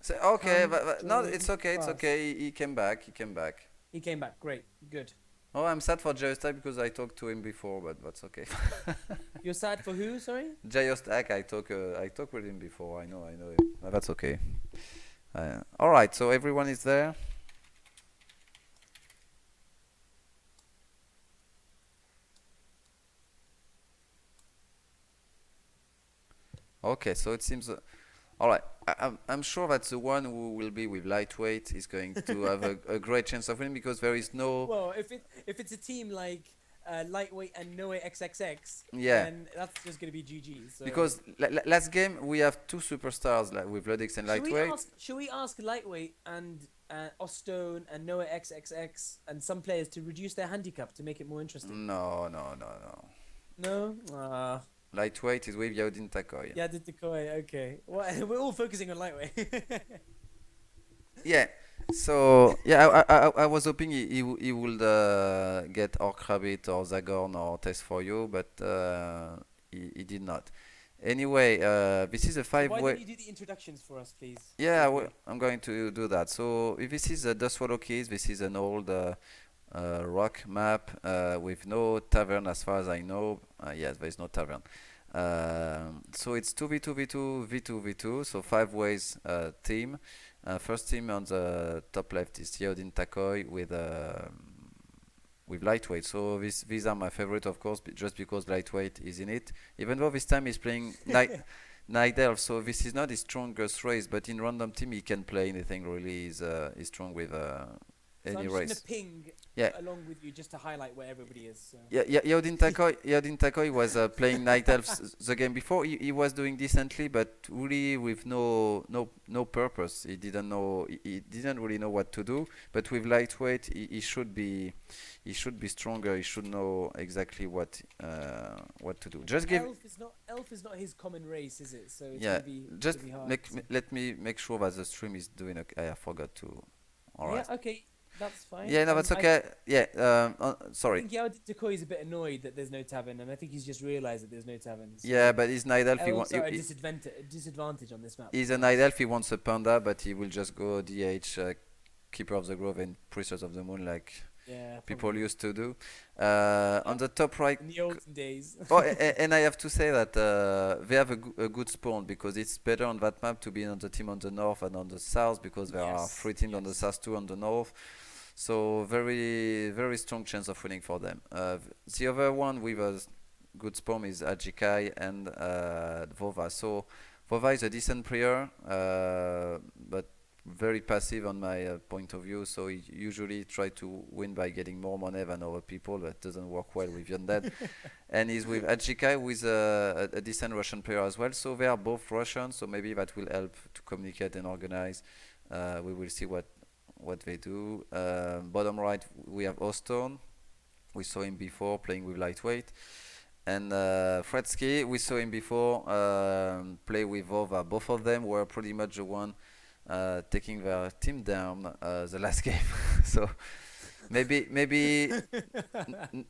So, okay, Come but no, it's join okay, it's us. okay. He came back. He came back. He came back. Great. Good. Oh, I'm sad for Joystick because I talked to him before, but that's okay. You're sad for who? Sorry. Joystick, I talked with him before. I know him. But that's okay. All right, so everyone is there. Okay, so it seems. All right, I'm sure that the one who will be with lightweight is going to have a great chance of winning because there is no. Well, if it's a team like lightweight and Noe XXX, Yeah, then that's just gonna be GG. So because last game we have two superstars like with Ludix and lightweight. should we ask lightweight and Ostone and Noah XXX and some players to reduce their handicap to make it more interesting? No, no, no, no. No. Lightweight is with Yodin Takoy. Yeah, the Koi. Okay. Well, we're all focusing on lightweight. Yeah. So yeah, I was hoping he would get or Rabbit or Zagorn or Test for You, but he did not. Anyway, this is a So why don't five-way. you do the introductions for us, please, Yeah, quickly? I'm going to do that. So if this is the Swallow Keys. This is an old rock map with no tavern as far as I know. Yes, there is no tavern. So it's 2v2v2 v2v2, so five ways team. First team on the top left is Theodin Takoi with lightweight. So these are my favorite, of course, just because lightweight is in it. Even though this time he's playing night elf, so this is not his strongest race, but in random team he can play anything really. He's strong with So any I'm just gonna race. ping Yeah, along with you just to highlight where everybody is. So. yeah, yeah, Yodin Takoi was playing Night Elves the game before. He was doing decently, but really with no purpose. He didn't really know what to do. But with lightweight, he should be stronger. He should know exactly what to do. And Just give elf is not his common race, is it? So it's yeah. Just gonna be hard. make let me make sure that the stream is doing okay. I forgot to. All Yeah, right. okay, that's fine. Yeah, no, that's okay. Yeah. I Sorry. think Yao Decoy is a bit annoyed that there's no tavern, and I think he's just realized that there's no tavern. Yeah, So but he's night elf. elves are a disadvantage on this map, He's to be a night honest. elf. He wants a panda, but he will just go DH, Keeper of the Grove, and Priestess of the Moon, like Yeah, people probably. used to do. On Yep, the top right. in the olden days. Oh, and I have to say that they have a good spawn because it's better on that map to be on the team on the north and on the south because there are Yes, three teams on the yes. south, two on the north. So very very strong chance of winning for them. The other one with a good spawn is Ajikai and Vova. So Vova is a decent player, but very passive on my point of view. So he usually try to win by getting more money than other people. That doesn't work well with Undead. And he's with Ajikai, who is a decent Russian player as well. So they are both Russian. So maybe that will help to communicate and organize. We will see what they do. Bottom right, we have Oston. We saw him before playing with lightweight. And Fretsky, we saw him before play with Vova. Both of them were pretty much the one taking their team down the last game. So maybe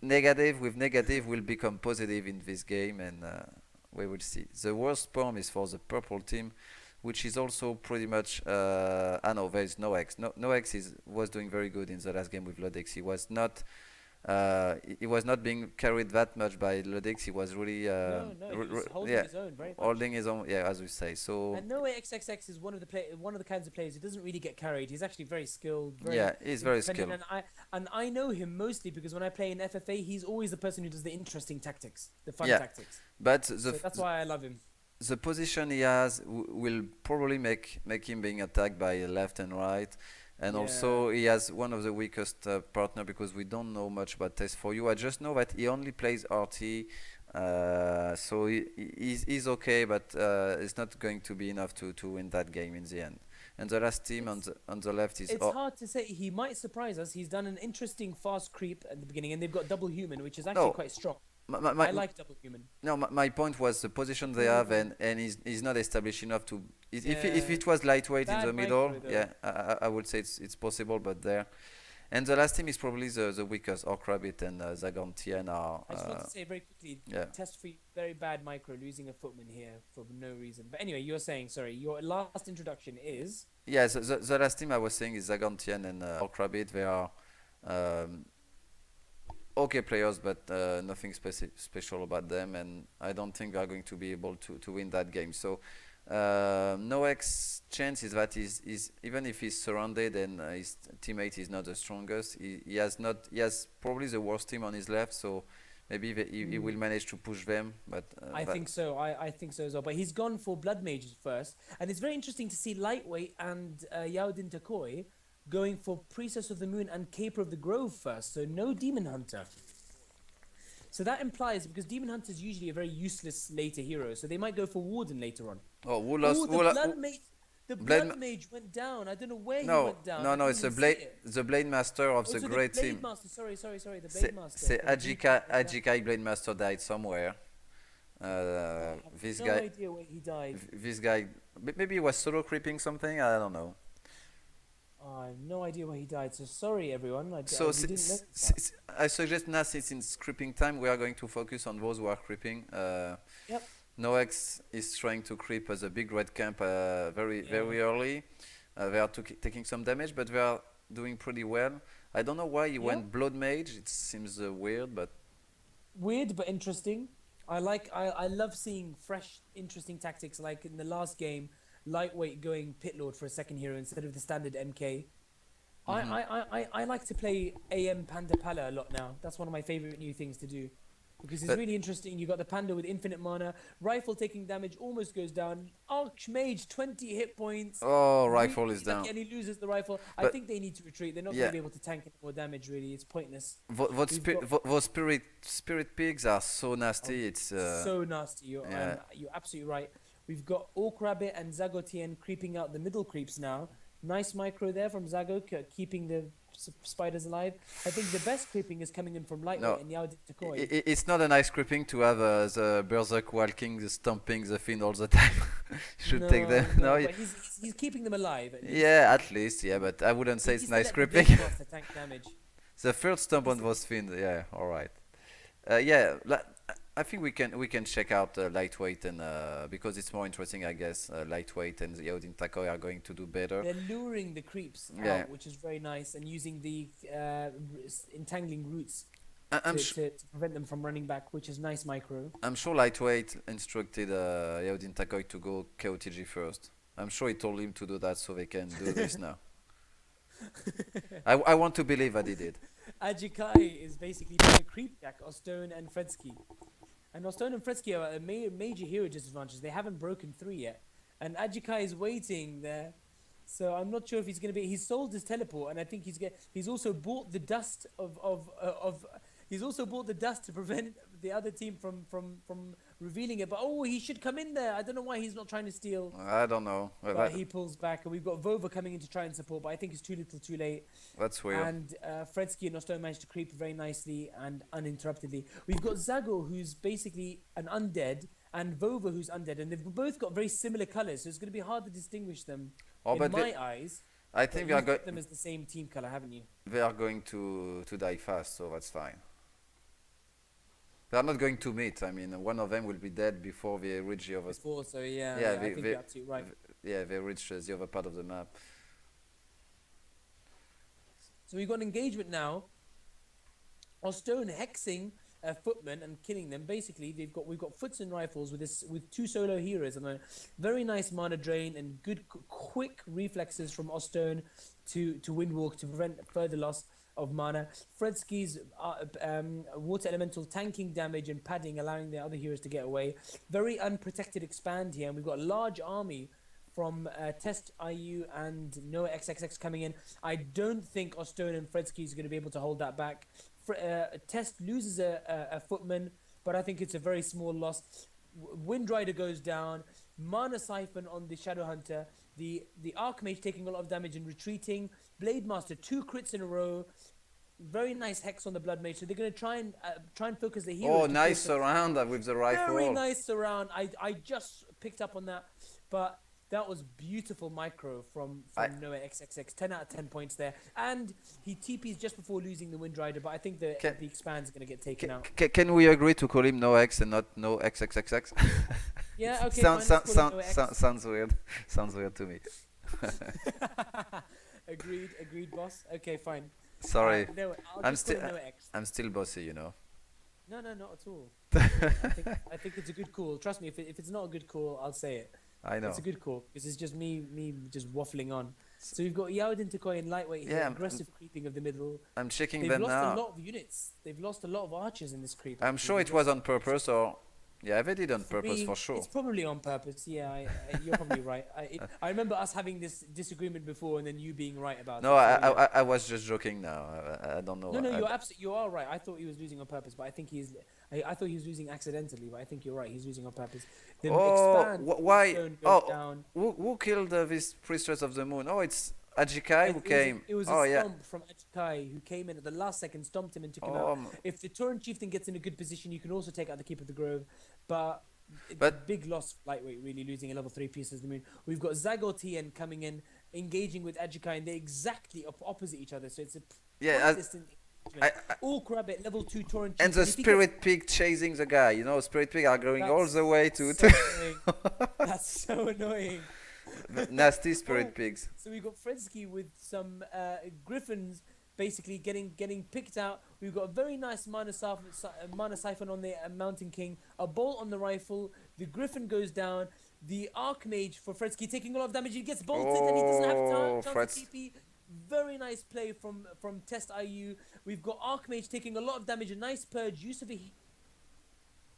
negative with negative will become positive in this game, and we will see. The worst form is for the purple team, which is also pretty much. No, there is no X. No X was doing very good in the last game with Lodex. He was not being carried that much by Lodex. He was really No, no, he was holding yeah, his own very much. holding his own, yeah, as we say. So And Noah XXX is one of the kinds of players who doesn't really get carried. He's actually very skilled, very yeah, he's very independent, skilled. and I know him mostly because when I play in FFA, he's always the person who does the interesting tactics, the fun Yeah, tactics. but So that's why I love him. the position he has will probably make him being attacked by left and right, and Yeah, also he has one of the weakest partner because we don't know much about Test for You. I just know that he only plays RT, so he's okay, but it's not going to be enough to win that game in the end. And the last team it's on the left is it's hard to say. He might surprise us. He's done an interesting fast creep at the beginning, and they've got double human, which is actually no. quite strong. My, my, I my, like double human. no, my point was the position they have, and he's not established enough to. If Yeah, it was lightweight in the bad middle, micro though. yeah, I would say it's possible, but there. And the last team is probably the weakest. Orc Rabbit and Zagantian are I just want to say very quickly, yeah. test free, very bad micro, losing a footman here for no reason. But anyway, you're saying, sorry, your last introduction is. Yeah, the last team I was saying is Zagantian and Orc Rabbit. They are um, okay players, but nothing special about them, and I don't think they are going to be able to win that game. So Noek's chance is that is even if he's surrounded and his teammate is not the strongest, he has probably the worst team on his left. So maybe he will manage to push them, but I think so. I think so as well. But he's gone for Blood Mages first. And it's very interesting to see Lightweight and Yaodin Takoi going for Priestess of the Moon and Caper of the Grove first. So no Demon Hunter. So that implies, because Demon Hunter is usually a very useless later hero, so they might go for Warden later on. oh, who Oh, lost? the Who lo- Blood Mage. The Blade Blood Mage went down. I don't know where he No, went down. no, I no. couldn't It's even see it. the Blade Master of Oh, the so great the Blade team. Master. Sorry. The Blade Master. C'est from Ajika, G-Type. Ajikai Blade Master died somewhere. This No guy, idea where he died. this guy, maybe he was solo creeping something. I don't know. I have no idea where he died. So sorry, everyone. So we didn't know that. I suggest now, since it's creeping time, we are going to focus on those who are creeping. Yep. Noex is trying to creep as a big red camp very Yeah. very early. They are taking some damage, but they are doing pretty well. I don't know why he went Blood Mage. It seems weird, but Weird but interesting. I love seeing fresh, interesting tactics. Like in the last game, Lightweight going Pit Lord for a second hero instead of the standard MK. I like to play AM Panda Pala a lot now. That's one of my favorite new things to do. Because it's But- really interesting. You got the Panda with infinite mana, rifle taking damage, almost goes down. Archmage 20 hit points. oh, rifle Really is down. lucky, and he loses the rifle. I But- think they need to retreat. They're not Yeah. going to be able to tank any more damage. Really, it's pointless. We've Those spirit pigs are so nasty. It's So nasty. yeah. You're absolutely right. We've got Orc Rabbit and Zagotien creeping out the middle creeps now. Nice micro there from Zago, keeping the spiders alive. I think the best creeping is coming in from Lightweight No. and Yao Takoi. It's not a nice creeping to have the berserk walking, the stomping the fiend all the time. You should take them. No, but he's keeping them alive. At least. yeah, at least, yeah, but I wouldn't say He it's still nice let the creeping. Blade Master tank damage. The first stomp on those fiends, yeah, all right. Yeah, I think we can check out lightweight and because it's more interesting, I guess. Lightweight and Yaodin Takoi are going to do better. They're luring the creeps Yeah. out, which is very nice, and using the entangling roots I'm to prevent them from running back, which is nice micro. I'm sure Lightweight instructed Yaodin Takoi to go KOTG first. I'm sure he told him to do that so they can do this now. I want to believe that he did. Ajikai is basically playing creep jack, Ostone and Fredsky. And Ostone and Fredsky are at a major hero disadvantage. They haven't broken 3 yet. And Ajikai is waiting there. So I'm not sure if he's going to be... He's sold his teleport, and I think he's also bought the dust he's also bought the dust to prevent the other team from revealing it. But oh, he should come in there. I don't know why he's not trying to steal. I don't know. But he pulls back, and we've got Vova coming in to try and support, but I think it's too little too late. That's weird. And Fredsky and Nostone managed to creep very nicely and uninterruptedly. We've got Zago, who's basically an undead, and Vova, who's undead, and they've both got very similar colors, so it's going to be hard to distinguish them in my eyes. I think You've got them as the same team color, haven't you? they are going to die fast, so that's fine. They are not going to meet. I mean, one of them will be dead before they reach the other. Before, so yeah, Yeah, I think you're absolutely right. Yeah, they reach the other part of the map. So we've got an engagement now. Ostone hexing footmen and killing them. Basically, we've got foots and rifles with 2 solo heroes and a very nice mana drain and good quick reflexes from Ostone to windwalk to prevent further loss of mana. Fredsky's water elemental tanking damage and padding, allowing the other heroes to get away. Very unprotected expand here, and we've got a large army from Test IU and Noah XXX coming in. I don't think Ostone and Fredsky is going to be able to hold that back. Test loses a footman, but I think it's a very small loss. Windrider goes down. Mana Siphon on the Shadow Hunter. The Archmage taking a lot of damage and retreating. Blade Master 2 crits in a row. Very nice hex on the Blood Mage. So they're going to try and focus the hero. Oh, nice surround with the rifle. Very nice surround. I just picked up on that, but That was beautiful micro I from Noah XXX. 10 out of 10 points there. And he TPs just before losing the Wind Rider, but I think can the expand's going to get taken out. can we agree to call him no X and not no XXXX? Yeah, okay, sounds fine. Let's sound, call him sound, Noah sound, X. sounds weird. Sounds weird to me. Agreed, agreed, boss. Okay, fine. Sorry, No, I'll I'm just call still him Noah X. I'm still bossy, you know. No, no, not at all. I think it's a good call. Trust me, if it's not a good call, I'll say it. I It's know. a good call because it's just me just waffling on. So we've got Yaodin Tokoy in lightweight here, Yeah, aggressive creeping of the middle. I'm checking They've them lost a now. lot of units. They've lost a lot of archers in this creep. I'm Actually, sure they've it was lost. on purpose, or yeah, they did on For purpose for me, sure. it's probably on purpose. Yeah, you're probably right. I remember us having this disagreement before, and then you being right about No, it. So yeah. I was just joking now. I don't know. No, no, you are right. I thought he was losing on purpose, but I think I thought he was losing accidentally, but I think you're right. He's losing on purpose. The Oh, expand why? stone goes Oh, down. who killed this priestess of the moon? Oh, it's Ajikai who came. It was a Oh yeah. stomp from Achikai who came in at the last second, stomped him and took him out. Um, If the Tauren Chieftain gets in a good position, you can also take out the Keep of the Grove. But but big loss for lightweight, really losing a level 3 piece of the moon. We've got Zagor coming in, engaging with Ajikai, and they're exactly opposite each other. So it's a yeah, quite distant engagement. I, All Krabbit, level 2 Tauren and Chieftain. the If he gets spirit pig chasing the guy. You know, spirit pig are going all That's the way to, so annoying. That's so annoying. nasty spirit Oh, pigs. so we've got Fredsky with some griffins basically getting picked out. We've got a very nice mana siphon on the Mountain King, a bolt on the rifle. The griffin goes down. The Archmage for Fredsky taking a lot of damage. He gets bolted and he doesn't have Oh, chance Freds. to TP. Very nice play from Test IU. We've got Archmage taking a lot of damage. A nice purge. Use of a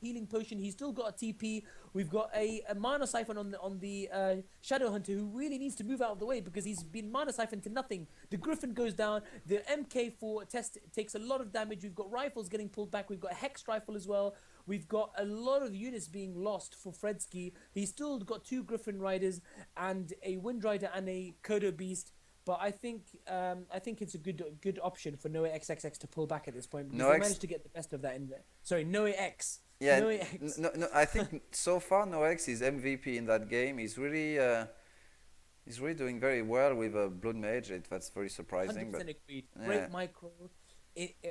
healing potion. He's still got a TP. We've got a mana siphon on the Shadow Hunter who really needs to move out of the way because he's been mana siphoned to nothing. The Griffin goes down. The MK4 test takes a lot of damage. We've got rifles getting pulled back. We've got a Hex rifle as well. We've got a lot of units being lost for Fredsky. He's still got 2 Griffin Riders and a Wind Rider and a Kodo Beast. But I think it's a good option for Noah XXX to pull back at this point because No they X. managed to get the best of that in there. Sorry, Noah X. Yeah, Noah X. no, I think so far Nox is MVP in that game. He's really doing very well with a Blood Mage. That's very surprising. 100% But agreed. yeah, Great micro,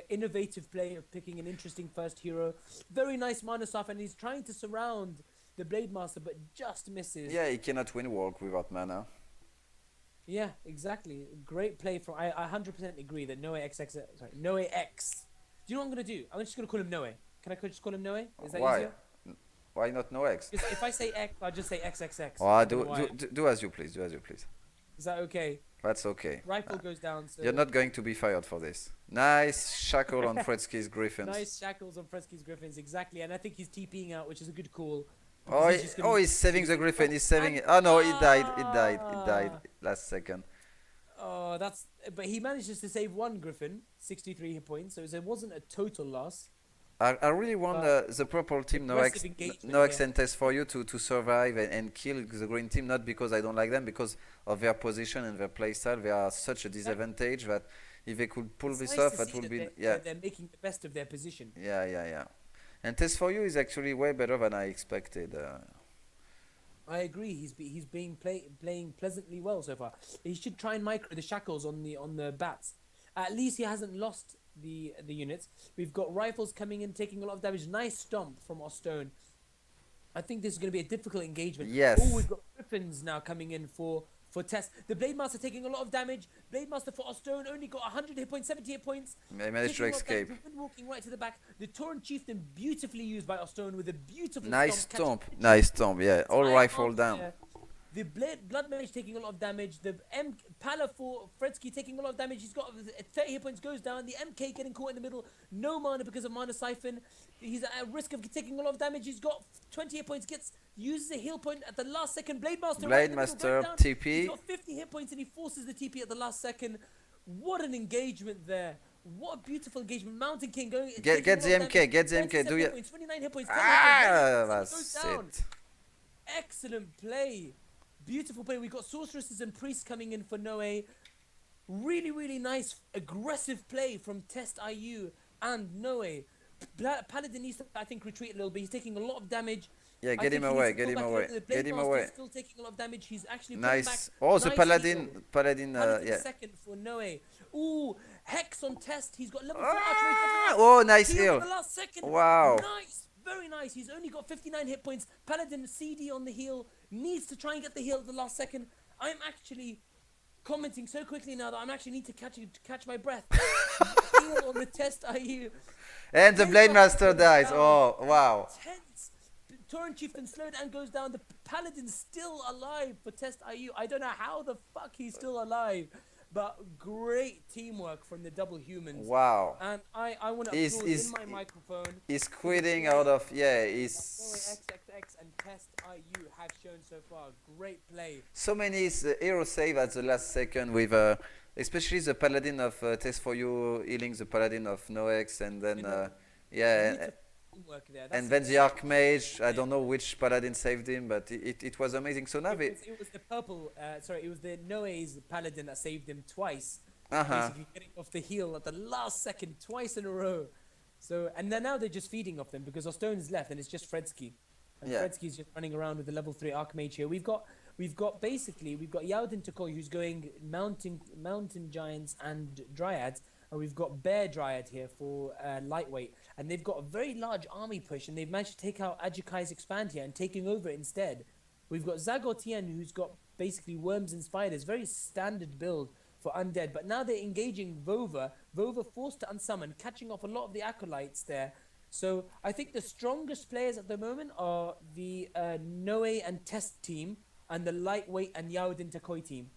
innovative play of picking an interesting first hero. Very nice mana stuff, and he's trying to surround the Blade Master, but just misses. yeah, he cannot win walk without mana. Yeah, exactly. Great play from. I 100% agree that Noah XX. Sorry, Noah X. Do you know what I'm gonna do? I'm just gonna call him Noah. Can I just call him Noah? Is that Why? easier? Why not Nox? Because if I say X, I'll just say XXX. Oh, I don't know why. do as you please. Do as you please. Is that okay? That's okay. Rifle goes down. So You're not going to be fired for this. Nice shackle on Fredsky's Griffins. nice shackles on Fresky's Griffins, exactly. And I think he's TPing out, which is a good call. Oh, Because he's just gonna- he's saving the Griffin. He's saving And- it. Oh no, it died. It died. It died Ah! last second. Oh, that's. But he manages to save one Griffin, 63 hit points, so it wasn't a total loss. I really want the purple team Aggressive engagement, Nox yeah. and test for you to survive and kill the green team, not because I don't like them, because of their position and their playstyle. They are such a disadvantage that if they could pull It's this nice off, to that see would that be they're making the best of their position. yeah. And test for you is actually way better than I expected. I agree. He's being playing pleasantly well so far. He should try and micro the shackles on the bats. At least he hasn't lost the units. We've got rifles coming in, taking a lot of damage. Nice stomp from Ostone. I think this is going to be a difficult engagement. Yes. Oh, we've got Griffins now coming in for Test. The Blade Master taking a lot of damage. Blade Master for Ostone only got 100 hit points, 70 hit points. I managed to Taking a lot of damage. escape. We've been walking right to the back. The Tauren Chieftain beautifully used by Ostone with a beautiful Nice stomp. stomp. Nice stomp. Yeah, all Entire rifle arm down. there. The Blood Mage taking a lot of damage. The Pala for Fredsky taking a lot of damage. He's got 30 hit points, goes down. The MK getting caught in the middle. No mana because of Mana Siphon. He's at risk of taking a lot of damage. He's got 20 hit points, uses a heal point at the last second. Blade Master right Blade in the middle, Master right down. TP. He's got 50 hit points and he forces the TP at the last second. What an engagement there. What a beautiful engagement. Mountain King going. Get taking a the lot of MK. damage. Get the MK. 27 Do hit you? points, 29 hit points. 10 hit Ah, points, goes that's down. it. Excellent play. Beautiful play. We've got sorceresses and priests coming in for Noe. Really, really nice, aggressive play from Test IU and Noe. Paladin needs to, I think, retreat a little bit. He's taking a lot of damage. Yeah, I get him think he needs away, to get pull him back a away, little. The get Blade him Master is away. still taking a lot of damage. He's actually pulling back. Nice. Oh, the Nice heal. Paladin, Paladin yeah. second for Noe. Ooh, Hex on test. He's got level 4 Archmage level Ah! 1. Oh, nice Heal at heal. the last second. Wow. Nice. Very nice. He's only got 59 hit points. Paladin CD on the heal. Needs to try and get the heal at the last second. I'm actually commenting so quickly now that I'm actually need to catch my breath. Heal on the test IU. And the Blade Blade Master goes dies. down. Oh, wow. Tense. Torrent Chieftain slowed and goes down. The Paladin's still alive for Test IU. I don't know how the fuck he's still alive. But great teamwork from the double humans. Wow. And I want to He's, applaud he's, in my microphone. he's quitting out of, yeah, Noe he's XXX and Test IU have shown so far. Great play. so many hero save at the last second with, especially the Paladin of Test for You healing the Paladin of Nox, and then, yeah, Beautiful teamwork there. and That's then the Archmage. I don't know which Paladin saved him, but it was amazing. So now it was the purple, sorry, it was the Noe's Paladin that saved him twice. uh-huh. Basically getting off the heel at the last second, twice in a row. So, and then now they're just feeding off them because Ostone's left and it's just Fredsky. And Yeah. Fredsky's just running around with the level 3 Archmage here. We've got Yaudin Tokoi who's going mountain giants and dryads. And we've got Bear Dryad here for lightweight. And they've got a very large army push and they've managed to take out Ajikai's Expand here and taking over it instead. We've got Zagotien who's got basically worms and spiders. Very standard build for undead. But now they're engaging Vova. Vova forced to unsummon, catching off a lot of the acolytes there. So I think the strongest players at the moment are the Noe and Test team and the lightweight and Yaudin Takoi team.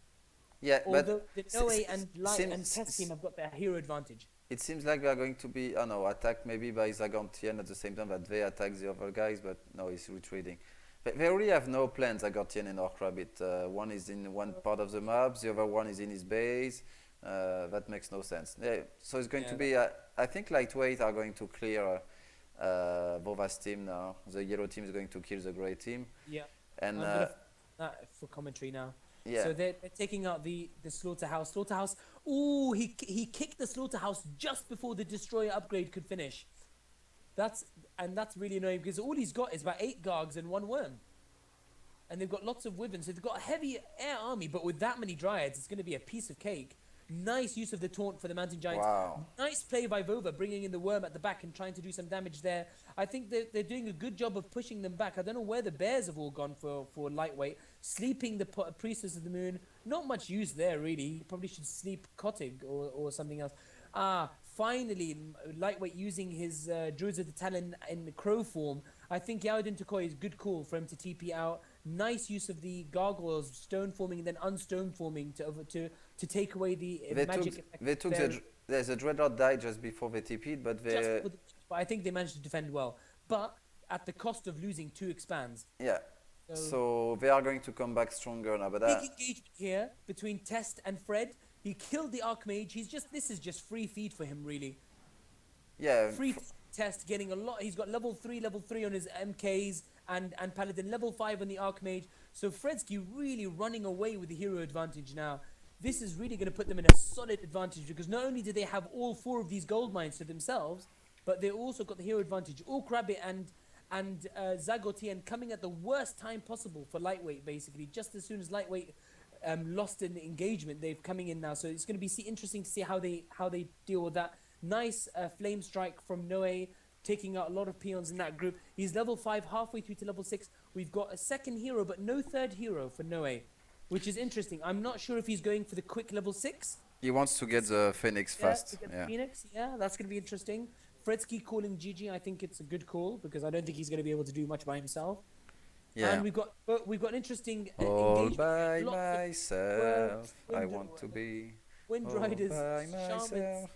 Yeah, Although but the Noe and Light seems- and Test team have got their hero advantage. it seems like we are going to be, I know, attacked maybe by Zagortien at the same time that they attack the other guys, but no, he's retreating. But they really have no plans, Zagortien and Orkrabbit. One is in one part of the map, the other one is in his base. That makes no sense. Yeah, so it's going to be, I think lightweight are going to clear Vova's team now. The yellow team is going to kill the grey team. Yeah. And I'm gonna that for commentary now. yeah, So they're taking out the slaughterhouse. Slaughterhouse. Ooh, he kicked the slaughterhouse just before the destroyer upgrade could finish. That's really annoying because all he's got is about 8 Gargs and 1 Worm. And they've got lots of Wyverns. So they've got a heavy air army, but with that many Dryads, it's going to be a piece of cake. Nice use of the taunt for the Mountain Giants. wow. Nice play by Vova, bringing in the Worm at the back and trying to do some damage there. I think they're doing a good job of pushing them back. I don't know where the bears have all gone for lightweight. Sleeping the Priestess of the Moon. Not much use there, really. He probably should sleep Kotig or something else. Finally, lightweight using his Druids of the Talon in the crow form. I think Yaudin Tokoi is a good call for him to TP out. Nice use of the gargoyles, stone forming and then unstone forming to take away the magic effect. They took the Dreadlord died just before they TP'd, but they But I think they managed to defend well. But at the cost of losing 2 expands. yeah. So they are going to come back stronger now. But Big engagement here between Test and Fred. He killed the Archmage. This is just free feed for him, really. yeah, Free Test getting a lot. He's got level 3 on his MKs and Paladin, level 5 on the Archmage. So Fredsky really running away with the hero advantage now. This is really going to put them in a solid advantage because not only do they have all 4 of these gold mines to themselves, but they also got the hero advantage. Orkrabbit and Zagotien coming at the worst time possible for lightweight, basically. Just as soon as lightweight lost an engagement, they're coming in now. So it's going to be interesting to see how they deal with that. Nice flame strike from Noe, taking out a lot of peons in that group. He's level 5, halfway through to level 6. We've got a second hero, but no third hero for Noe, which is interesting. I'm not sure if he's going for the quick level 6. he wants to get the Phoenix fast. To get the Yeah. Phoenix, that's going to be interesting. Fredsky calling GG, I think it's a good call because I don't think he's going to be able to do much by himself. Yeah. And we've got interesting All engagement. by Lots of myself, I wind- want to be Wind all Riders, by Shamans. myself.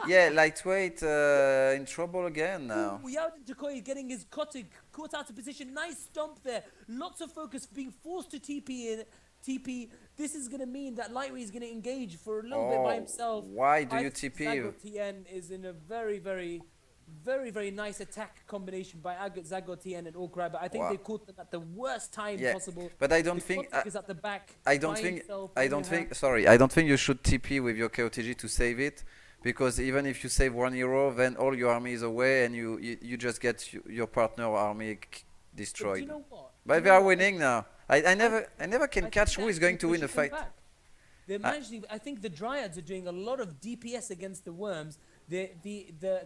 Yeah, lightweight in trouble again now. Ooh, Yaudin Tokoi getting his Kotig caught out of position. Nice stomp there. Lots of focus, being forced to TP. This is going to mean that Lightweight is going to engage for a little bit by himself. Why do I you think TP? Zagotien is in a very, very, very, very nice attack combination by Zagotien and Orkrabbit. I think Wow. they caught them at the worst time Yeah, possible. but I don't The think Kotig is at the back. I don't by think himself, I on don't the think hand. sorry I don't think you should TP with your KOTG to save it, because even if you save 1 hero, then all your army is away and you just get your partner army But do you destroyed. know what? Do you But they know are what? winning now. I I never can I think catch they're who is actually going to win the pushing them fight. back. They're I, managing. I think the Dryads are doing a lot of DPS against the Worms. The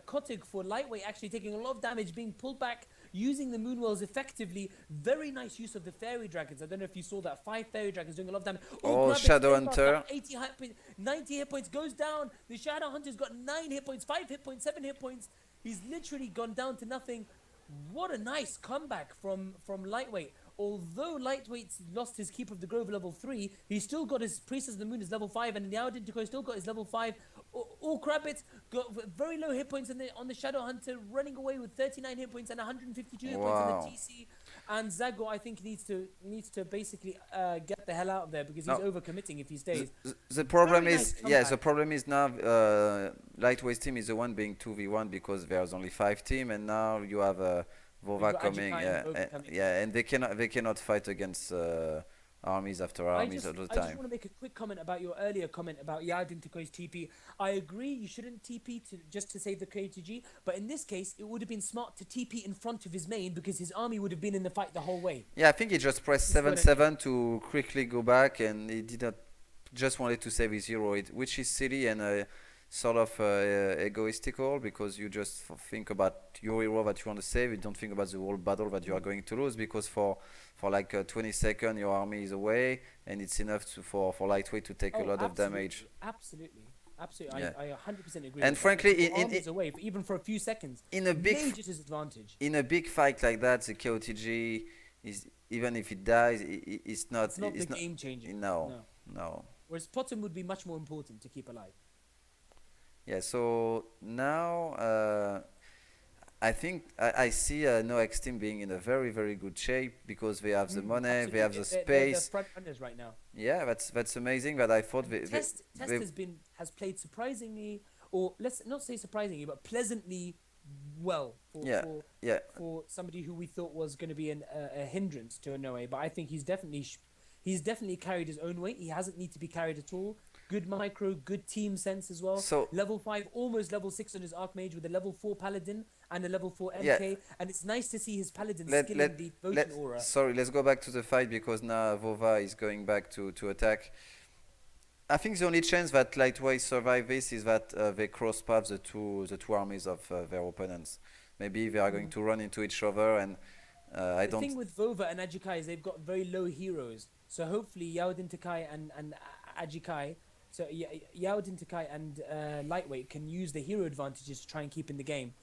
Kotig for lightweight actually taking a lot of damage, being pulled back, using the Moonwells effectively. Very nice use of the Fairy Dragons. I don't know if you saw that. 5 Fairy Dragons doing a lot of damage. Oh, oh, grab it, Shadow stay fast up. Hunter. 90 hit points goes down. The Shadow Hunter's got 9 hit points, 5 hit points, 7 hit points. He's literally gone down to nothing. What a nice comeback from lightweight. Although lightweight's lost his Keeper of the Grove level 3, he's still got his Priestess of the Moon is level 5, and Yao Dintakoi still got his level 5. All Crabbits got very low hit points on the Shadow Hunter, running away with 39 hit points and 152 hit points on the Wow. TC. And Zago, I think, needs to basically get the hell out of there because he's No, overcommitting if he stays. the problem Very is, nice yeah, the comeback. problem is now lightweight team is the one being 2v1 because there's only 5 team, and now you have We've Vova got coming, Ajikai and Vova coming. yeah, and they cannot fight against armies after armies all the I just time. want to make a quick comment about your earlier comment about Yadin Takoi's TP. I agree you shouldn't TP just to save the KTG, but in this case, it would have been smart to TP in front of his main because his army would have been in the fight the whole way. Yeah, I think he just pressed This is what 7-7 to quickly go back, and he did not just wanted to save his hero, which is silly and sort of egoistical because you just think about your hero that you want to save. You don't think about the whole battle that you are going to lose because for like 20 seconds your army is away, and it's enough for lightweight to take a lot of damage. Absolutely. Yeah. I 100% agree. And with frankly, that. Your army's away, even for a few seconds. in a big Major disadvantage. in a big fight like that, the KOTG is, even if it dies, it's not. It's not the game changer. No. Whereas Potem would be much more important to keep alive. Yeah. So now I think I see NoX team being in a very good shape because they have the money, Absolutely. they have the They're space. front runners right now. Yeah, that's amazing. But I thought Test they has played surprisingly, or let's not say surprisingly, but pleasantly well yeah. for somebody who we thought was going to be a hindrance to a Noe. But I think he's definitely carried his own weight. He hasn't need to be carried at all. Good micro, good team sense as well. So level 5, almost level 6 on his Archmage with a level 4 Paladin and a level 4 MK. Yeah. And it's nice to see his Paladin skilling the Devotion Aura. sorry, let's go back to the fight because now Vova is going back to attack. I think the only chance that lightweight survive this is that they cross paths the two armies of their opponents. Maybe they are going to run into each other, and I The don't. thing with Vova and Ajikai is they've got very low heroes. So hopefully Yaodin Takai and Ajikai, so Yaodin Takai and Lightweight can use the hero advantages to try and keep in the game.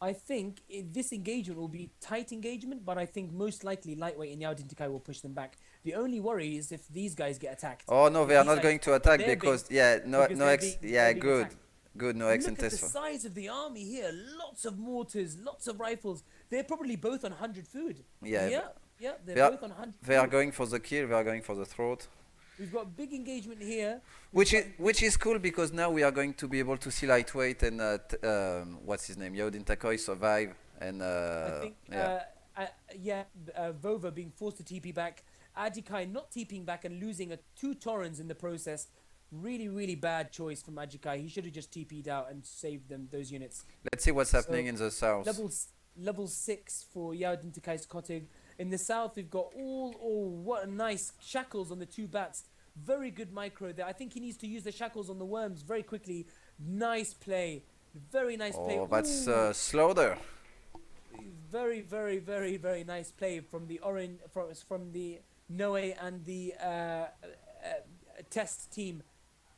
I think this engagement will be tight engagement, but I think most likely Lightweight and Yaodin Takai will push them back. The only worry is if these guys get attacked. Oh no, they are not going to attack they're because no because they're X. being- Yeah, they're being good. attacked. Good, no X and Look at the Tesla. size of the army here. Lots of mortars, lots of rifles. They're probably both on 100 food. Yeah, They're they are- both on 100 They are food. going for the kill. They are going for the throat. We've got big engagement here. Which is cool because now we are going to be able to see lightweight and what's his name, Yodin Takoi survive, and I think, yeah. Vova being forced to TP back. Ajikai not TPing back and losing 2 Torrens in the process. Really bad choice from Ajikai. He should have just TP'd out and saved those units. Let's see what's happening in the south. Level 6 for Yaodin Takai's Kotig. In the south, we've got what a nice shackles on the 2 bats. Very good micro there. I think he needs to use the shackles on the worms very quickly. Nice play. Very nice play. Oh, that's Ooh. Slaughter. Very nice play from the orange from the Noe and the test team.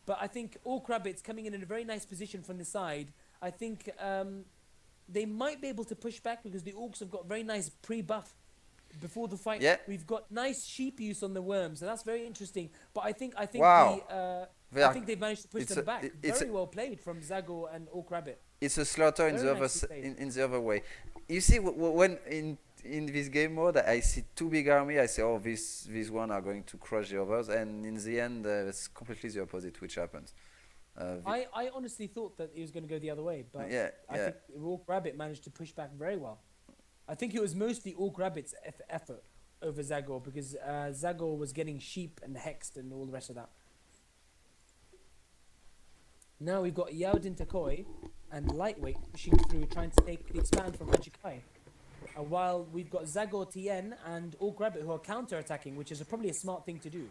But I think all Crabbits coming in a very nice position from the side. I think they might be able to push back because the Orcs have got very nice pre-buff before the fight. Yeah. We've got nice sheep use on the worms, so that's very interesting. But I think Wow. I think they've managed to push it's them a- back. it's Very a- well played from Zago and Orc Rabbit. It's a slaughter in Very the other nicely played. in the other way. You see, when in this game mode, I see 2 big army. I say, oh, these one are going to crush the others, and in the end, it's completely the opposite, which happens. I honestly thought that he was going to go the other way, but Yeah, I yeah. think Orc Rabbit managed to push back very well. I think it was mostly Orc Rabbit's effort over Zagor because Zagor was getting sheep and hexed and all the rest of that. Now we've got Yaodin Takoi and Lightweight pushing through, trying to take the expand from Ajikai. while we've got Zagor TN and Orc Rabbit who are counter-attacking, which is probably a smart thing to do.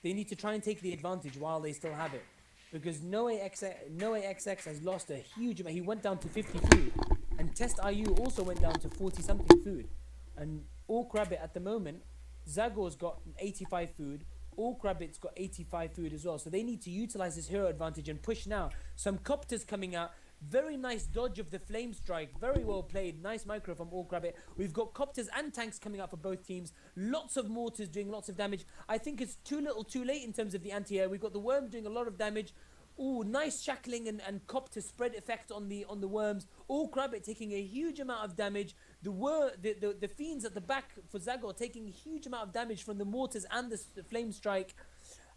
They need to try and take the advantage while they still have it. Because Noe XX has lost a huge amount. He went down to 50 food. And Test IU also went down to 40 something food. And Orc Rabbit at the moment, Zagor's got 85 food. Orc Rabbit's got 85 food as well. So they need to utilize this hero advantage and push now. Some copters coming out. Very nice dodge of the flame strike. Very well played. Nice micro from Orc Rabbit. We've got copters and tanks coming out for both teams. Lots of mortars doing lots of damage. I think it's too little too late in terms of the anti-air. We've got the worm doing a lot of damage. Ooh, nice shackling and copter spread effect on the worms. Orc Rabbit taking a huge amount of damage. The fiends at the back for Zagor taking a huge amount of damage from the mortars and the flame strike.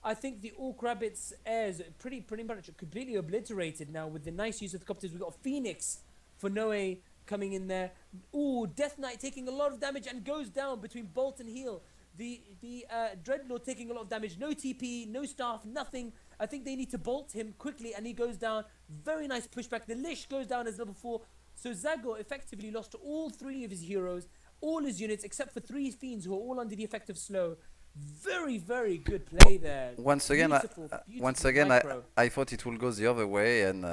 I think the Orc Rabbit's airs pretty much completely obliterated now with the nice use of the copters. We've got Phoenix for Noe coming in there. Ooh, Death Knight taking a lot of damage and goes down between Bolt and Heal. The Dreadlord taking a lot of damage. No TP, no staff, nothing. I think they need to bolt him quickly and he goes down. Very nice pushback. The Lish goes down as level 4. So Zagor effectively lost all 3 of his heroes, all his units except for 3 fiends who are all under the effect of slow. Very, very good play there. Once again, Beautiful micro. I thought it will go the other way, and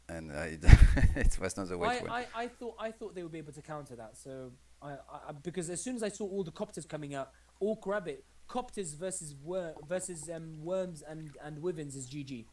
it was not the way it went. I thought they would be able to counter that. So because as soon as I saw all the copters coming out, Orc Rabbit, copters versus worms and wyverns is GG.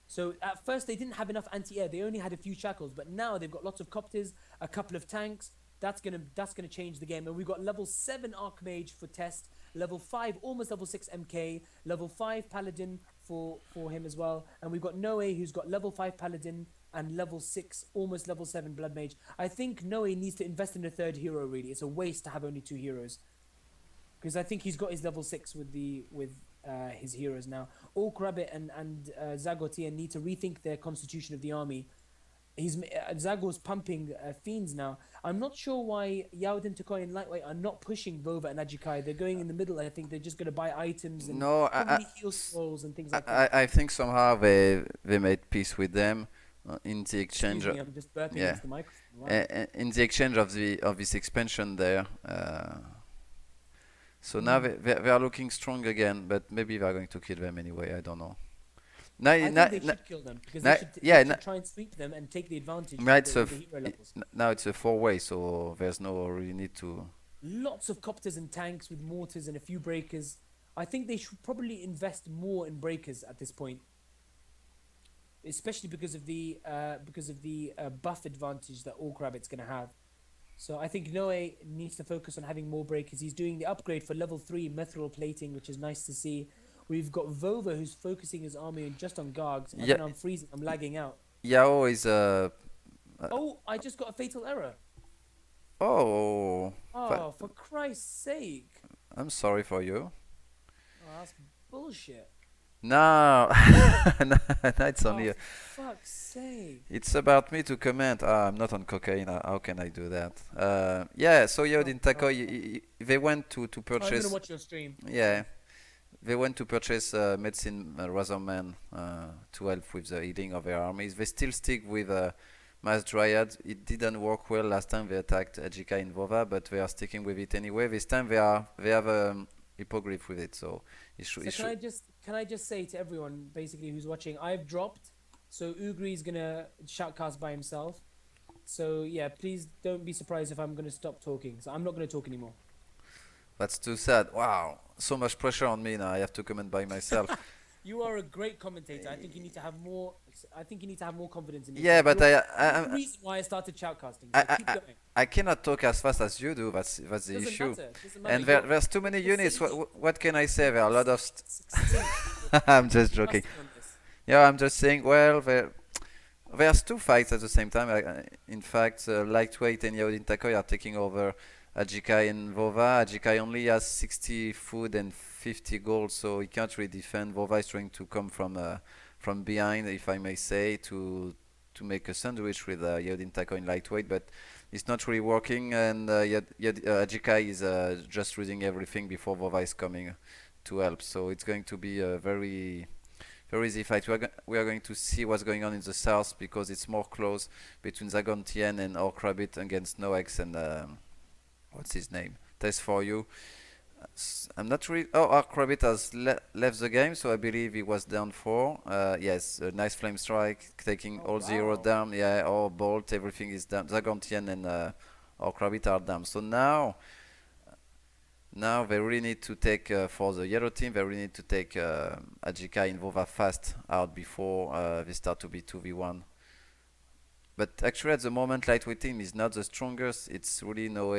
So at first they didn't have enough anti-air. They only had a few shackles, but now they've got lots of copters, a couple of tanks. That's gonna change the game. And we've got level 7 Archmage for Test, level 5, almost level 6 MK, level 5 Paladin for him as well. And we've got Noe who's got level 5 Paladin and level 6, almost level 7 Blood Mage. I think Noe needs to invest in a 3rd hero really. It's a waste to have only 2 heroes. Because I think he's got his level 6 with his heroes now. Orc Rabbit and Zagotia need to rethink their constitution of the army. Zagor's pumping fiends now. I'm not sure why Yaoden, Tokoi and Lightweight are not pushing Vova and Ajikai. They're going in the middle. I think they're just going to buy items and probably heal scrolls and things like that. I think somehow they made peace with them in the exchange. I'm just burping into the microphone. Wow. In the exchange of this expansion there. So now they are looking strong again, but maybe they're going to kill them anyway. I don't know. I think they should kill them because they should try and sweep them and take the advantage of the hero levels. Now it's a 4-way, so there's no really need to. Lots of copters and tanks with mortars and a few breakers. I think they should probably invest more in breakers at this point, especially because of the buff advantage that Orc Rabbit's going to have. So I think Noe needs to focus on having more breakers. He's doing the upgrade for level 3 mithril plating, which is nice to see. We've got Vova who's focusing his army just on Gargs. And I'm freezing. I'm lagging out. Yao is oh, I just got a fatal error. Oh. Oh, for Christ's sake. I'm sorry for you. Oh, that's bullshit. No. No, it's only. For fuck's sake. It's about me to comment. I'm not on cocaine. How can I do that? Yeah. So Yaoden, Takoi, they went to purchase. I'm gonna watch your stream. Yeah. They went to purchase medicine Razorman to help with the healing of their armies. They still stick with Mass Dryad. It didn't work well last time they attacked Ajika in Vova, but they are sticking with it anyway. This time they have hippogriff with it, so it should. Can I just say to everyone basically who's watching, I've dropped, so Ugri is gonna shoutcast by himself. So yeah, please don't be surprised if I'm gonna stop talking. So I'm not gonna talk anymore. That's too sad. Wow, so much pressure on me now. I have to comment by myself. You are a great commentator. I think you need to have more. I think you need to have more confidence in yourself. Yeah, but That's the reason why I started shoutcasting. So keep going. I cannot talk as fast as you do. That's the issue. Doesn't matter. And there's too many units. What can I say? There are a lot of. I'm just joking. Yeah, I'm just saying. Well, there's 2 fights at the same time. In fact, Lightweight and Yaoden Takoi are taking over Ajikai and Vova. Ajikai only has 60 food and 50 gold, so he can't really defend. Vova is trying to come from behind, if I may say, to make a sandwich with Yaoden Takoi and Lightweight, but it's not really working. And Ajikai is just losing everything before Vova is coming to help. So it's going to be a very very easy fight. We are going to see what's going on in the south because it's more close between Zagontien and Orkrabit against Noex and what's his name? Test for you. I'm not really. Oh, Orkrabit has left the game, so I believe he was down 4. Yes, a nice flame strike, taking Oh all 0 wow. down. Yeah, all bolt, everything is down. Zagontien and Orkrabit are down. So now they really need to take for the yellow team. They really need to take Ajika and Vova fast out before they start to be 2v1. But actually, at the moment, lightweight team is not the strongest. It's really Noe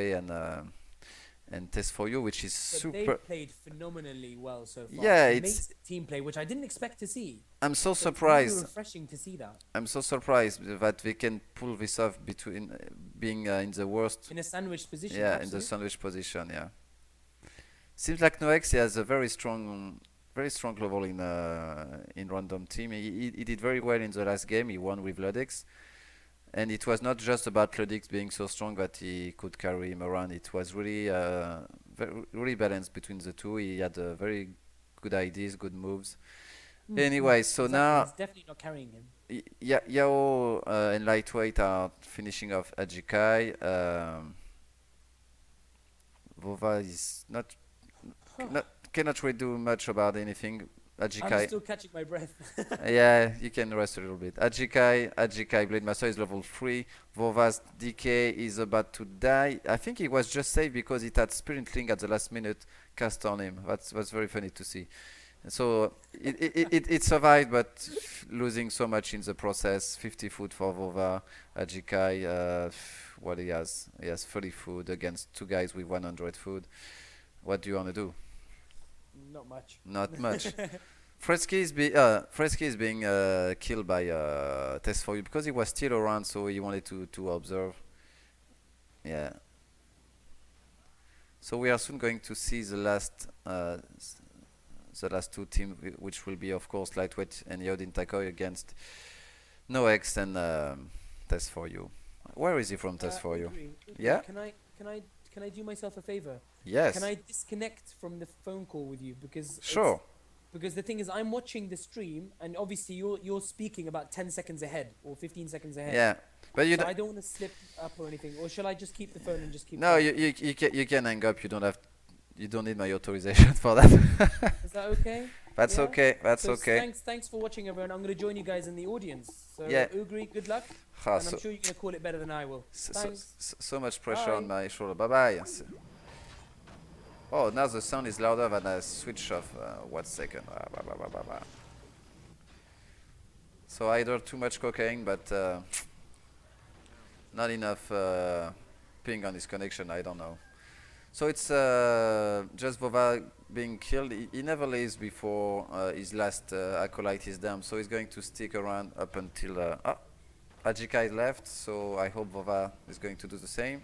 and Test for You, which is But super. they've played phenomenally well so far. Yeah, it's. Amazing team play, which I didn't expect to see. I'm so So it's really surprised. refreshing to see that I'm so surprised that they can pull this off between being in the worst. in a sandwich position. Yeah, in the Absolutely. sandwich position. Yeah. Seems like Noex has a very strong level in random team. He did very well in the last game. He won with Ludix, and it was not just about Ludix being so strong that he could carry him around. It was really really balanced between the two. He had very good ideas, good moves. Anyway, so Exactly. now He's definitely not carrying him. Yao and Lightweight are finishing off Ajikai. Vova is not cannot really do much about anything. I'm Ajikai, still catching my breath. yeah, you can rest a little bit. Ajikai Blade Master is level 3. Vova's DK is about to die. I think he was just saved because it had Spirit Link at the last minute cast on him. That's very funny to see. So it survived, but losing so much in the process. 50 food for Vova. Ajikai, what he has 30 food against 2 guys with 100 food. What do you want to do? Not much. Not much. Fresky is being killed by Test for You because he was still around, so he wanted to observe. Yeah. So we are soon going to see the last two teams, which will be of course Lightweight and Yodin Takoi against Noex and Test for You. Where is he from, Test for You? Audrey, Yeah. can I do myself a favor? Yes. Can I disconnect from the phone call with you Sure. because the thing is I'm watching the stream and obviously you're speaking about 10 seconds ahead or 15 seconds ahead. Yeah. But you So don't. I don't want to slip up or anything. Or shall I just keep the phone and just keep No, going? you can hang up. You don't need my authorization for that. Is that okay? That's Yeah? okay. That's So okay. thanks for watching everyone. I'm going to join you guys in the audience. So Yeah. Ugri, good luck. Ah, And I'm sure you're going to call it better than I will. Thanks. so much pressure on Bye. my shoulder. Bye bye. Oh, now the sound is louder than I switch off. 1 second. Blah, blah, blah, blah, blah. So either too much cocaine, but not enough ping on his connection. I don't know. So it's just Vova being killed. He never leaves before his last acolyte is down. So he's going to stick around up until Ajika is left. So I hope Vova is going to do the same,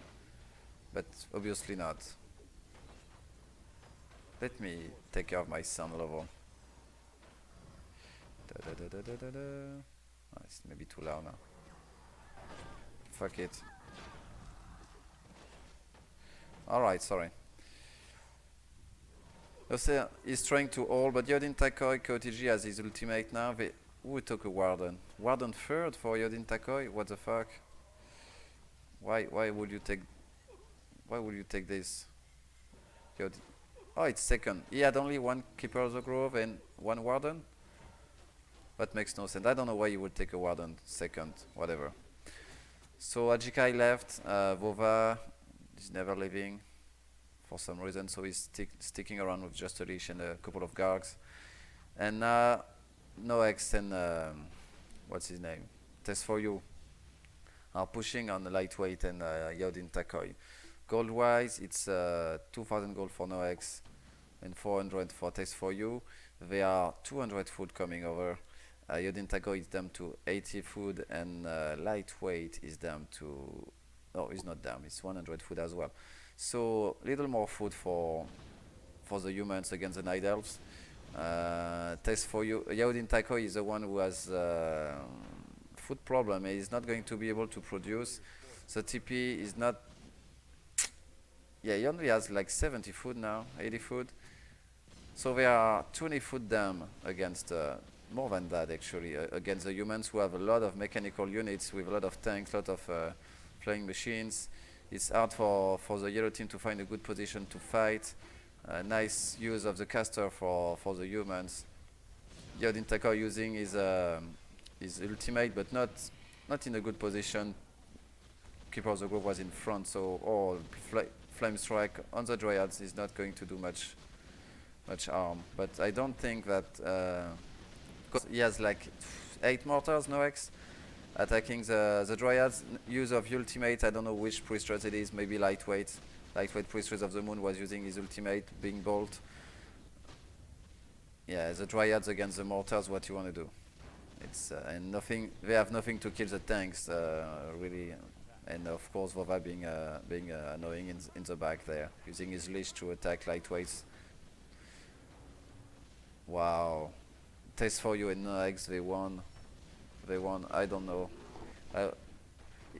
but obviously not. Let me take care of my sound level. It's maybe too loud now. Fuck it. Alright, sorry. Jose is trying to hold, but Yodin Takoi, KOTG has his ultimate now. Who took a Warden? Warden third for Yodin Takoi? What the fuck? Why would you take this? Yodin. Oh, it's second. He had only one Keeper of the Grove and one Warden? That makes no sense. I don't know why you would take a Warden second, whatever. So Ajikai left, Vova is never leaving for some reason, so he's sticking around with just a leash and a couple of Gargs. And now Noex and what's his name? Test for You are pushing on the lightweight and Yodin Takoi. Gold wise, it's 2000 gold for Noex and 400 for Test for You. There are 200 food coming over. Yodin Takoi is down to 80 food and lightweight is down to, no, it's not down, it's 100 food as well. So little more food for the humans against the night elves. Test for You, Yodin Takoi is the one who has food problem. He's not going to be able to produce. So TP is not. Yeah, he only has like 70 food now, 80 food. So there are 20 food down against more than that actually, against the humans who have a lot of mechanical units with a lot of tanks, a lot of flying machines. It's hard for the yellow team to find a good position to fight. Nice use of the caster for the humans. Yodin Taka using his ultimate, but not in a good position. Keeper of the Grove was in front, so Flame Strike on the Dryads is not going to do much harm. But I don't think that because he has like 8 mortars, no X, attacking the Dryads. Use of ultimate, I don't know which priestess it is, maybe lightweight. Lightweight priestess of the moon was using his ultimate, being bolt. Yeah, the Dryads against the mortars, what you want to do? It's and nothing. They have nothing to kill the tanks, really. And of course, Vova being annoying in the back there, using his leash to attack lightweights. Wow, test for you and X. They won. They won. I don't know. Uh,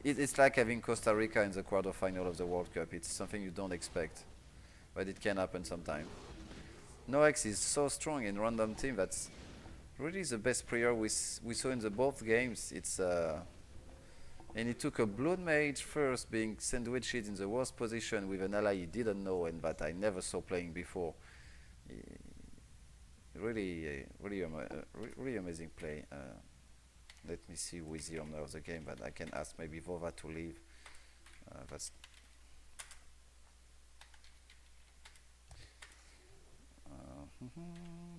it's like having Costa Rica in the quarterfinal of the World Cup. It's something you don't expect, but it can happen sometime. Nox is so strong in random team. That's really the best player we saw in the both games. It's and he took a Blood Mage first, being sandwiched in the worst position with an ally he didn't know and that I never saw playing before. Really amazing play. Let me see who is the owner of the game, but I can ask maybe Vova to leave. That's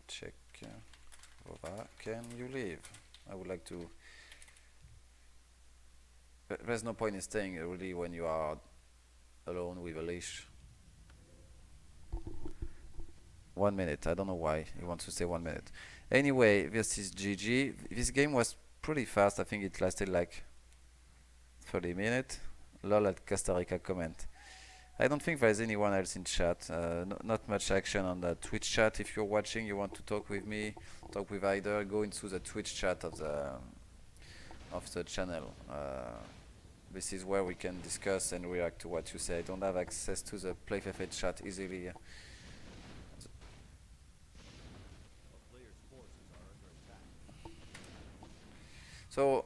check. Vova, can you leave? I would like to. There's no point in staying really when you are alone with a leash. 1 minute. I don't know why he wants to stay 1 minute. Anyway, this is GG. This game was pretty fast. I think it lasted like 30 minutes. Lol at Costa Rica comment. I don't think there's anyone else in chat. Not much action on the Twitch chat. If you're watching, you want to talk with me, talk with either, go into the Twitch chat of the channel. This is where we can discuss and react to what you say. I don't have access to the PlayFFA chat easily. So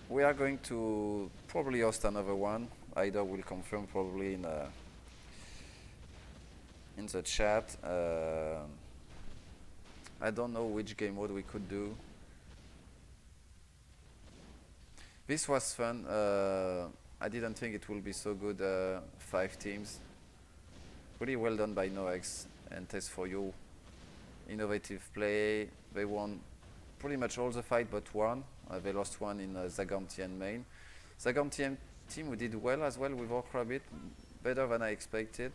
we are going to probably host another one. Either will confirm probably in the chat. I don't know which game mode we could do. This was fun. I didn't think it will be so good. 5 teams. Really well done by Nox and Test for You. Innovative play. They won pretty much all the fight but one. They lost one in Zagantian main. Zagantian team who did well as well with Orc Rabbit, better than I expected.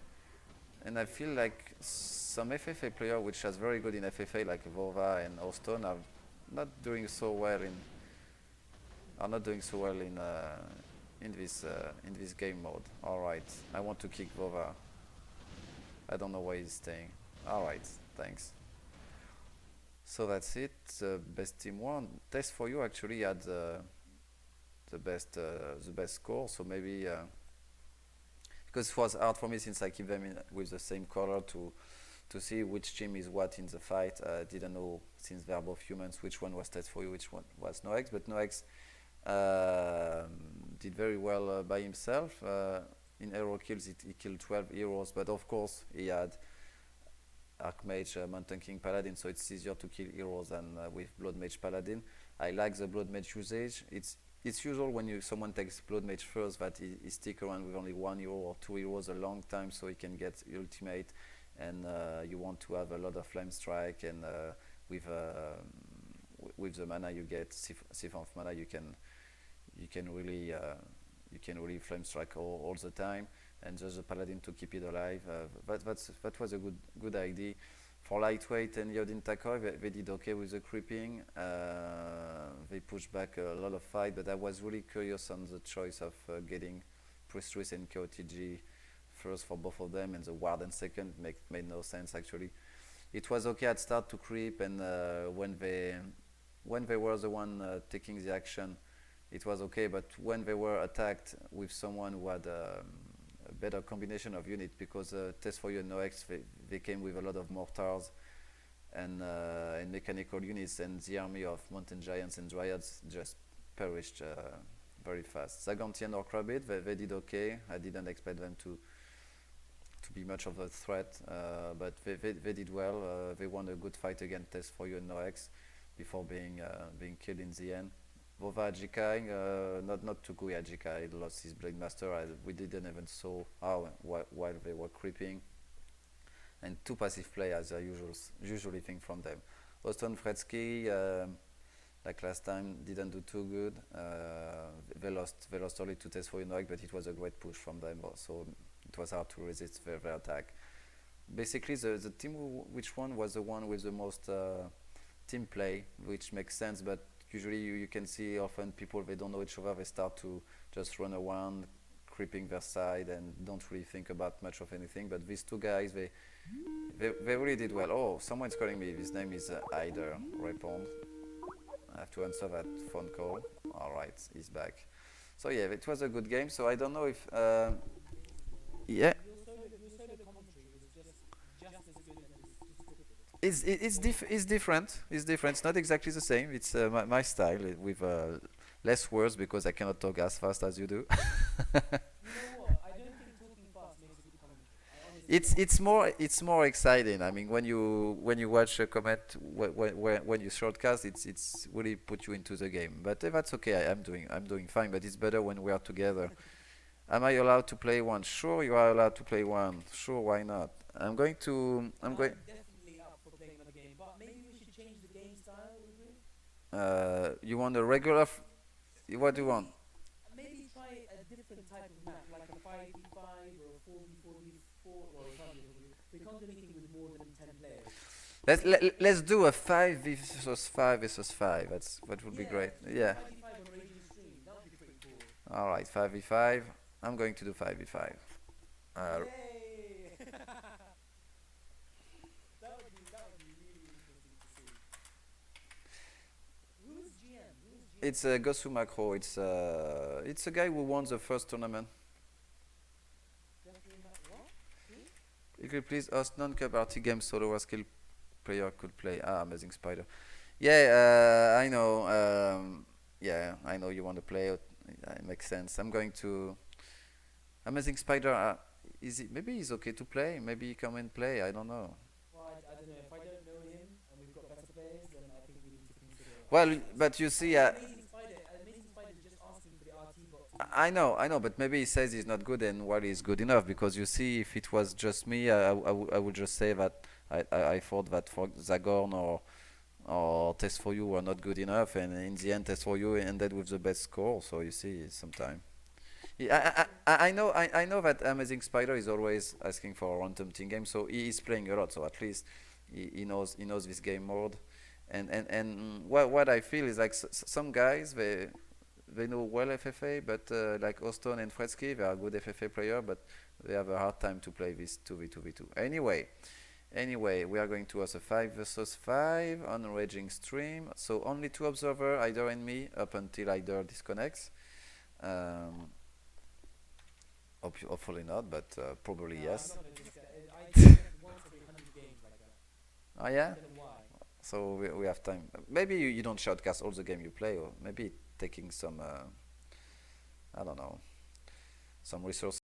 And I feel like some FFA player which is very good in FFA like Vova and Austin are not doing so well in this game mode. All right, I want to kick Vova. I don't know why he's staying. All right, thanks. So that's it. Best team won. Test for You actually had the best score. So maybe because it was hard for me since I keep them with the same color to see which team is what in the fight. I didn't know since they're both humans which one was Test for You, which one was Nox. But Nox did very well by himself. In hero kills, he killed 12 heroes, but of course he had Archmage, Mountain King Paladin, so it's easier to kill heroes than with Blood Mage Paladin. I like the Blood Mage usage. It's usual when someone takes Blood Mage first that he stick around with only 1 hero or 2 heroes a long time so he can get ultimate, and you want to have a lot of Flame Strike, and with the mana you get, Siphon of Mana, you can really Flame Strike all the time, and just the Paladin to keep it alive. That was a good idea. For lightweight and Yodin Takoi, they did okay with the creeping. They pushed back a lot of fight, but I was really curious on the choice of getting Priestess and KOTG first for both of them, and the Warden second made no sense actually. It was okay at start to creep, and when they were the one taking the action, it was okay, but when they were attacked with someone who had a better combination of units, because Test for You and Nox, they came with a lot of mortars, and mechanical units, and the army of mountain giants and dryads just perished very fast. Zagantian or Krabit, they did okay. I didn't expect them to be much of a threat, but they did well. They won a good fight against Test for You and Nox before being killed in the end. Vova Ajikai, not too good. Ajikai lost his Blade Master. We didn't even saw how while they were creeping. And two passive players I usually think from them. Austin Fretsky, like last time, didn't do too good. They lost only to Test for You Nox, but it was a great push from them. So it was hard to resist their attack. Basically, the team which won was the one with the most team play, which makes sense. But usually you can see often people, they don't know each other. They start to just run around, creeping their side, and don't really think about much of anything. But these two guys, they really did well. Oh, someone's calling me. His name is Aider. Respond. I have to answer that phone call. All right, he's back. So yeah, it was a good game. So I don't know if yeah. Your solo commentary was just as good as It's different. It's different. It's not exactly the same. It's my style with less words because I cannot talk as fast as you do. You know what? I don't think talking fast makes a good commentary. I honestly it's don't. it's more exciting. I mean, when you watch a comment when you shortcast, it's really put you into the game. But that's okay. I'm doing fine. But it's better when we are together. Am I allowed to play one? Sure, you are allowed to play one. Sure, why not? I'm going to. I'm going. I'm definitely up for playing another game, but maybe we should change the game style. Would you agree? You want a regular? What do you want? Maybe try a different type of map, like a 5v5 or a 4v4v4. Well, we can't do anything with more than 10 players. Let's do a 5 versus 5 versus 5. That would be Yeah, great. let's do Yeah. 5v5 on Raging Stream. That would be pretty cool. All right, 5v5. I'm going to do 5v5. Uh, Yay! that would be really interesting to see. Who's GM? Who's GM? it's Gosu Macro. It's a guy who won the first tournament. Jeffrey what? Who? You could please host non-cup RT games solo or skill player could play. Ah, Amazing Spider. Yeah, I know. Yeah, I know you want to play. It makes sense. I'm going to Amazing Spider. Is it? Maybe he's okay to play. Maybe he come and play. I don't know. Well, I don't know. If I don't know him and we've got better players, then I think we need to consider Well, RT. but you see, Amazing Spider is just asking for the RT bot to be. I know, but maybe he says he's not good, and while he's good enough, because you see, if it was just me, I would just say that I thought that for Zagorn or Test for You were not good enough, and in the end, Test for You ended with the best score. So you see, sometimes. Yeah, I know that Amazing Spider is always asking for a random team game, so he is playing a lot. So at least he knows this game mode, and what I feel is like some guys they know well FFA, but like Austin and Fretsky, they are good FFA player, but they have a hard time to play this 2v2v2. Anyway, we are going to have a 5 versus 5 on Raging Stream. So only two observer, Aider and me, up until Aider disconnects. Um, hopefully not, but probably No, yes. I'm not gonna discuss. I disconnect once every 100 games like that. Oh I yeah. don't know why. So we have time. Maybe you don't shoutcast all the game you play, or maybe taking some I don't know, some resources.